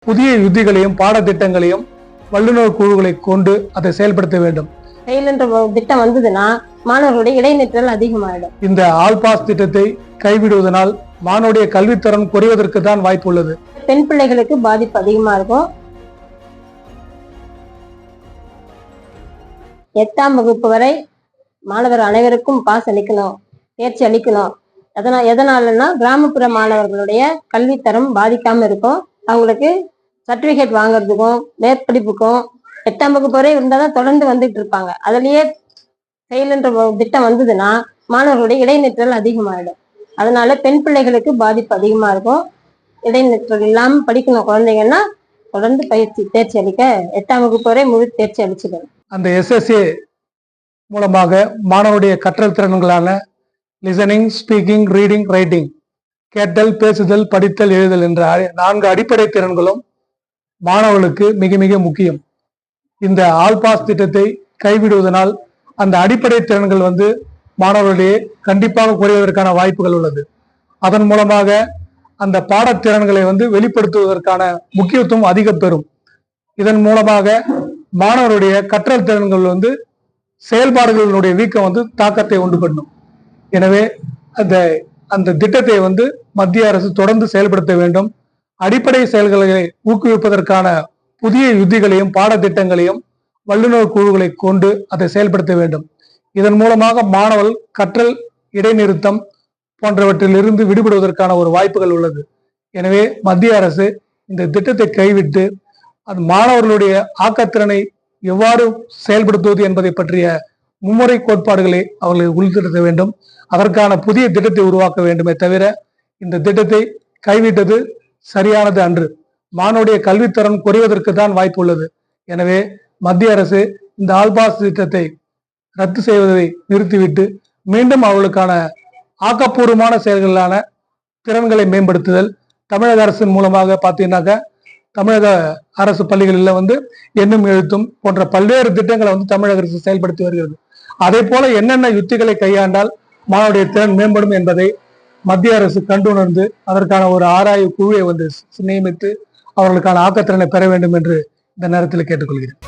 புதிய யுத்திகளையும் பாடத்திட்டங்களையும் வல்லுநர் குழுக்களை கொண்டு அதை செயல்படுத்த வேண்டும். செயல் என்ற திட்டம் வந்ததுன்னா மாணவர்களுடைய இடைநிற்றல் அதிகமாயிடும். இந்த ஆல் பாஸ் திட்டத்தை கைவிடுவதனால் மாணவருடைய கல்வித்தரம் குறைவதற்கு தான் வாய்ப்பு உள்ளது. பெண் பிள்ளைகளுக்கு பாதிப்பு அதிகமா இருக்கும். 8ஆம் வகுப்பு வரை மாணவர் அனைவருக்கும் பாஸ் அளிக்கணும், தேர்ச்சி அளிக்கணும். எதனாலன்னா கிராமப்புற மாணவர்களுடைய கல்வித்தரம் பாதிக்காம இருக்கும். அவங்களுக்கு சர்டிபிகேட் வாங்குறதுக்கும் மேற்படிப்புக்கும் 8ஆம் வகுப்பு வரை இருந்தாதான் தொடர்ந்து வந்துட்டு இருப்பாங்க. அதுலயே செயல் என்ற திட்டம் வந்ததுன்னா மாணவர்களுடைய இடைநிற்றல் அதிகமாயிடும். அதனால பெண் பிள்ளைகளுக்கு பாதிப்பு அதிகமா இருக்கும். இடைநிற்றல் இல்லாம படிக்கணும் குழந்தைங்கன்னா தொடர்ந்து தேர்ச்சி அளிக்க 8ஆம் வகுப்பு வரை முழு தேர்ச்சி அளிச்சிடணும். அந்த SSA மூலமாக மாணவருடைய கற்றல் திறன்களான லிசனிங், ஸ்பீக்கிங், ரீடிங், ரைட்டிங், கேட்டல், பேசுதல், படித்தல், எழுதல் என்ற 4 அடிப்படை திறன்களும் மாணவர்களுக்கு மிக மிக முக்கியம். இந்த ஆல் பாஸ் திட்டத்தை கைவிடுவதனால் அந்த அடிப்படை திறன்கள் மாணவர்களுடைய கண்டிப்பாக குறைவதற்கான வாய்ப்புகள் உள்ளது. அதன் மூலமாக அந்த பாடத்திறன்களை வெளிப்படுத்துவதற்கான முக்கியத்துவம் அதிக பெறும். இதன் மூலமாக மாணவருடைய கற்றல் திறன்கள் செயல்பாடுகளினுடைய வீக்கம் தாக்கத்தை உண்டு பண்ணும். எனவே அந்த திட்டத்தை மத்திய அரசு தொடர்ந்து செயல்படுத்த வேண்டும். அடிப்படை செயல்களை ஊக்குவிப்பதற்கான புதிய யுத்திகளையும் பாடத்திட்டங்களையும் வல்லுநர் குழுக்களை கொண்டு அதை செயல்படுத்த வேண்டும். இதன் மூலமாக மாணவர்கள் கற்றல் இடைநிறுத்தம் போன்றவற்றிலிருந்து விடுபடுவதற்கான ஒரு வாய்ப்புகள் உள்ளது. எனவே மத்திய அரசு இந்த திட்டத்தை கைவிட்டு அது மாணவர்களுடைய ஆக்கத்திறனை எவ்வாறு செயல்படுத்துவது என்பதை பற்றிய மும்முறை கோட்பாடுகளை அவர்கள் உள்திருத்த வேண்டும். அதற்கான புதிய திட்டத்தை உருவாக்க வேண்டுமே தவிர இந்த திட்டத்தை கைவிட்டது சரியானது அன்று. மாணவருடைய கல்வித்தரம் குறைவதற்கு தான் வாய்ப்பு உள்ளது. எனவே மத்திய அரசு இந்த ஆல் பாஸ் திட்டத்தை ரத்து செய்வதை நிறுத்திவிட்டு மீண்டும் அவர்களுக்கான ஆக்கப்பூர்வமான செயல்களான திறன்களை மேம்படுத்துதல், தமிழக அரசின் மூலமாக பார்த்தீங்கன்னாக்க தமிழக அரசு பள்ளிகளில் எண்ணும் எழுத்தும் போன்ற பல்வேறு திட்டங்களை தமிழக அரசு செயல்படுத்தி வருகிறது. அதே போல என்னென்ன யுத்திகளை கையாண்டால் மாணவருடைய திறன் மேம்படும் என்பதை மத்திய அரசு கண்டுணர்ந்து அதற்கான ஒரு ஆராய்வு குழுவை நியமித்து அவர்களுக்கான ஆக்கத்திறனை பெற வேண்டும் என்று இந்த நேரத்தில் கேட்டுக்கொள்கிறேன்.